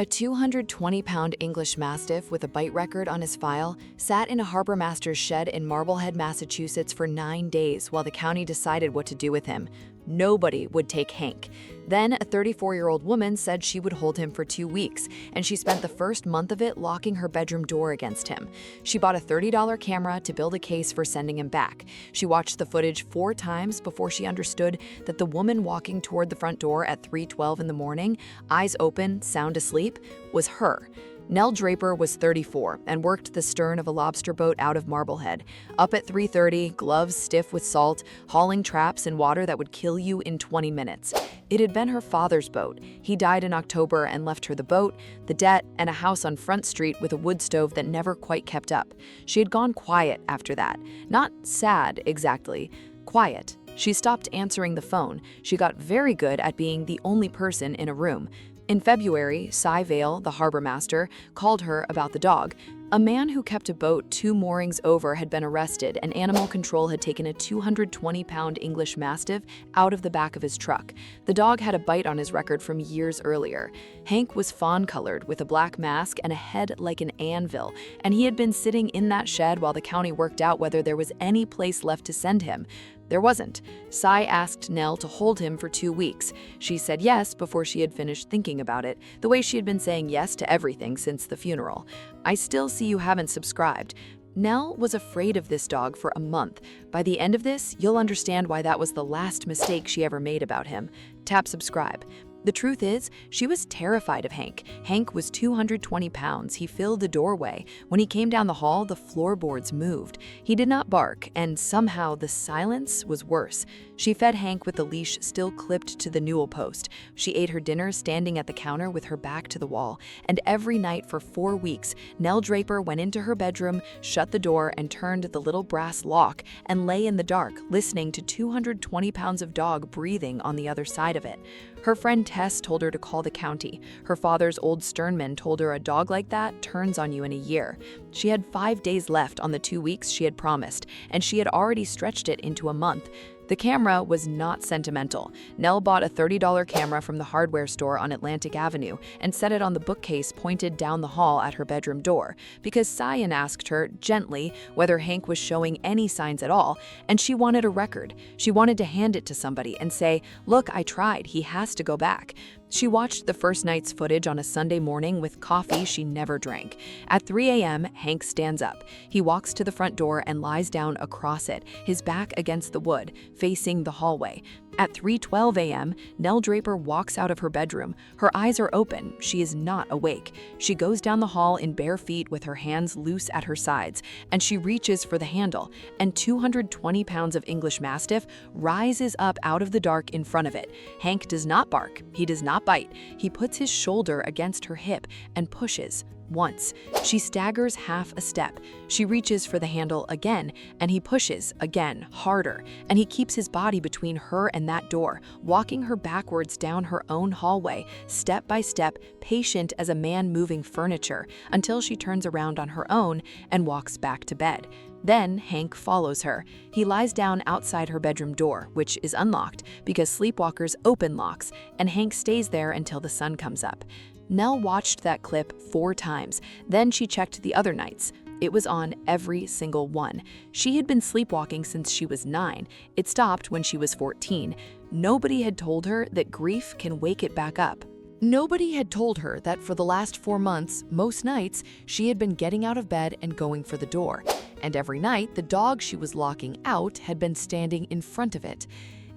A 220-pound English Mastiff with a bite record on his file sat in a harbor master's shed in Marblehead, Massachusetts for 9 days while the county decided what to do with him. Nobody would take Hank. Then, a 34-year-old woman said she would hold him for 2 weeks, and she spent the first month of it locking her bedroom door against him. She bought a $30 camera to build a case for sending him back. She watched the footage 4 times before she understood that the woman walking toward the front door at 3:12 in the morning, eyes open, sound asleep, was her. Nell Draper was 34 and worked the stern of a lobster boat out of Marblehead. Up at 3:30, gloves stiff with salt, hauling traps in water that would kill you in 20 minutes. It had been her father's boat. He died in October and left her the boat, the debt, and a house on Front Street with a wood stove that never quite kept up. She had gone quiet after that. Not sad, exactly. Quiet. She stopped answering the phone. She got very good at being the only person in a room. In February, Cy Vale, the harbor master, called her about the dog. A man who kept a boat 2 moorings over had been arrested, and animal control had taken a 220-pound English Mastiff out of the back of his truck. The dog had a bite on his record from years earlier. Hank was fawn-colored with a black mask and a head like an anvil, and he had been sitting in that shed while the county worked out whether there was any place left to send him. There wasn't. Cy asked Nell to hold him for 2 weeks. She said yes before she had finished thinking about it, the way she had been saying yes to everything since the funeral. I still see you haven't subscribed. Nell was afraid of this dog for a month. By the end of this, you'll understand why that was the last mistake she ever made about him. Tap subscribe. The truth is, she was terrified of Hank. Hank was 220 pounds. He filled the doorway. When he came down the hall, the floorboards moved. He did not bark, and somehow the silence was worse. She fed Hank with the leash still clipped to the newel post. She ate her dinner standing at the counter with her back to the wall. And every night for 4 weeks, Nell Draper went into her bedroom, shut the door, and turned the little brass lock, and lay in the dark, listening to 220 pounds of dog breathing on the other side of it. Her friend Tess told her to call the county. Her father's old sternman told her a dog like that turns on you in a year. She had 5 days left on the 2 weeks she had promised, and she had already stretched it into a month. The camera was not sentimental. Nell bought a $30 camera from the hardware store on Atlantic Avenue and set it on the bookcase pointed down the hall at her bedroom door, because Cyan asked her, gently, whether Hank was showing any signs at all, and she wanted a record. She wanted to hand it to somebody and say, "Look, I tried, he has to go back." She watched the first night's footage on a Sunday morning with coffee she never drank. At 3 a.m., Hank stands up. He walks to the front door and lies down across it, his back against the wood, facing the hallway. At 3:12 a.m., Nell Draper walks out of her bedroom. Her eyes are open. She is not awake. She goes down the hall in bare feet with her hands loose at her sides, and she reaches for the handle, and 220 pounds of English Mastiff rises up out of the dark in front of it. Hank does not bark. He does not bite. He puts his shoulder against her hip and pushes. Once. She staggers half a step. She reaches for the handle again, and he pushes again, harder, and he keeps his body between her and that door, walking her backwards down her own hallway, step by step, patient as a man moving furniture, until she turns around on her own and walks back to bed. Then Hank follows her. He lies down outside her bedroom door, which is unlocked because sleepwalkers open locks, and Hank stays there until the sun comes up. Nell watched that clip 4 times. Then she checked the other nights. It was on every single one. She had been sleepwalking since she was 9. It stopped when she was 14. Nobody had told her that grief can wake it back up. Nobody had told her that for the last 4 months, most nights, she had been getting out of bed and going for the door. And every night, the dog she was locking out had been standing in front of it.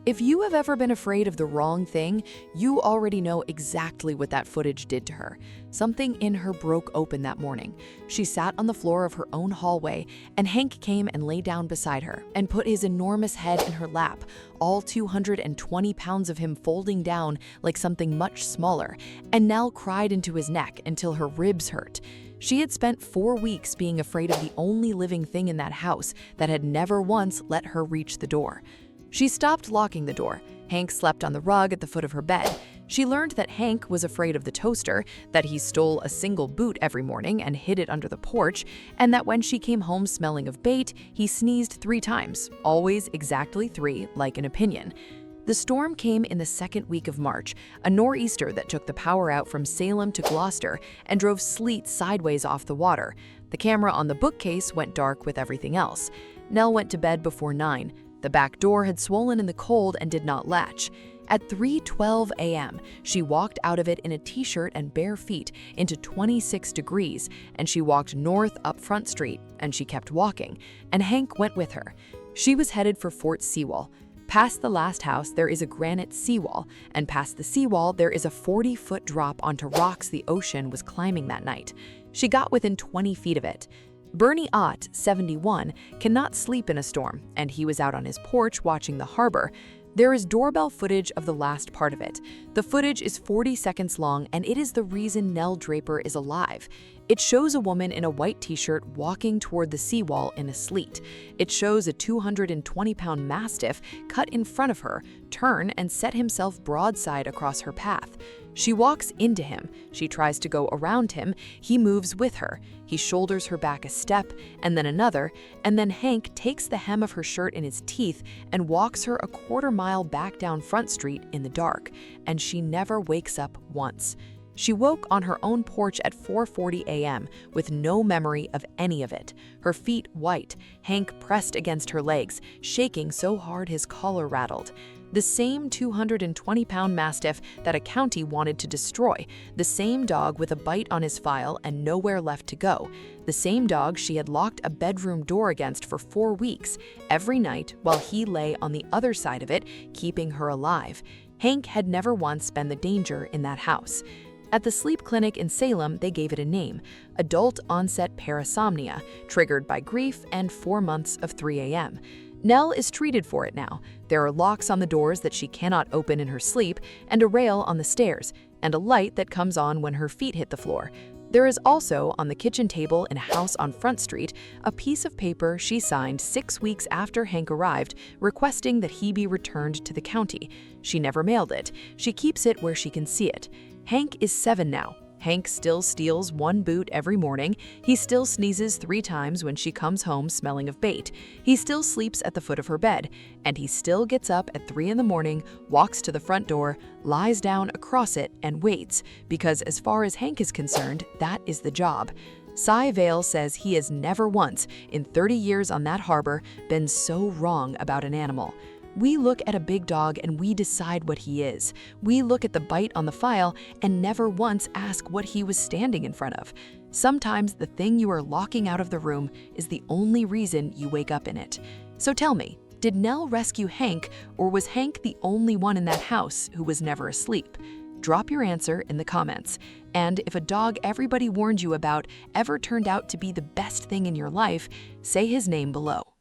If you have ever been afraid of the wrong thing, you already know exactly what that footage did to her. Something in her broke open that morning. She sat on the floor of her own hallway, and Hank came and lay down beside her and put his enormous head in her lap, all 220 pounds of him folding down like something much smaller, and Nell cried into his neck until her ribs hurt. She had spent 4 weeks being afraid of the only living thing in that house that had never once let her reach the door. She stopped locking the door. Hank slept on the rug at the foot of her bed. She learned that Hank was afraid of the toaster, that he stole a single boot every morning and hid it under the porch, and that when she came home smelling of bait, he sneezed 3 times, always exactly 3, like an opinion. The storm came in the second week of March, a nor'easter that took the power out from Salem to Gloucester and drove sleet sideways off the water. The camera on the bookcase went dark with everything else. Nell went to bed before 9. The back door had swollen in the cold and did not latch. At 3:12 a.m., she walked out of it in a t-shirt and bare feet into 26 degrees, and she walked north up Front Street, and she kept walking, and Hank went with her. She was headed for Fort Sewell. Past the last house, there is a granite seawall, and past the seawall, there is a 40-foot drop onto rocks the ocean was climbing that night. She got within 20 feet of it. Bernie Ott, 71, cannot sleep in a storm, and he was out on his porch watching the harbor. There is doorbell footage of the last part of it. The footage is 40 seconds long, and it is the reason Nell Draper is alive. It shows a woman in a white t-shirt walking toward the seawall in a sleet. It shows a 220-pound mastiff cut in front of her, turn and set himself broadside across her path. She walks into him. She tries to go around him. He moves with her. He shoulders her back a step, and then another, and then Hank takes the hem of her shirt in his teeth and walks her a quarter-mile back down Front Street in the dark, and she never wakes up once. She woke on her own porch at 4:40 a.m. with no memory of any of it. Her feet white, Hank pressed against her legs, shaking so hard his collar rattled. The same 220-pound mastiff that a county wanted to destroy, the same dog with a bite on his file and nowhere left to go, the same dog she had locked a bedroom door against for 4 weeks, every night while he lay on the other side of it, keeping her alive. Hank had never once been the danger in that house. At the sleep clinic in Salem, they gave it a name: adult onset parasomnia, triggered by grief and 4 months of 3 a.m. Nell is treated for it now. There are locks on the doors that she cannot open in her sleep, and a rail on the stairs, and a light that comes on when her feet hit the floor. There is also, on the kitchen table in a house on Front Street, a piece of paper she signed 6 weeks after Hank arrived, requesting that he be returned to the county. She never mailed it. She keeps it where she can see it. Hank is 7 now. Hank still steals 1 boot every morning. He still sneezes 3 times when she comes home smelling of bait. He still sleeps at the foot of her bed. And he still gets up at 3 in the morning, walks to the front door, lies down across it, and waits, because as far as Hank is concerned, that is the job. Cy Vale says he has never once, in 30 years on that harbor, been so wrong about an animal. We look at a big dog and we decide what he is. We look at the bite on the file and never once ask what he was standing in front of. Sometimes the thing you are locking out of the room is the only reason you wake up in it. So tell me, did Nell rescue Hank, or was Hank the only one in that house who was never asleep? Drop your answer in the comments. And if a dog everybody warned you about ever turned out to be the best thing in your life, say his name below.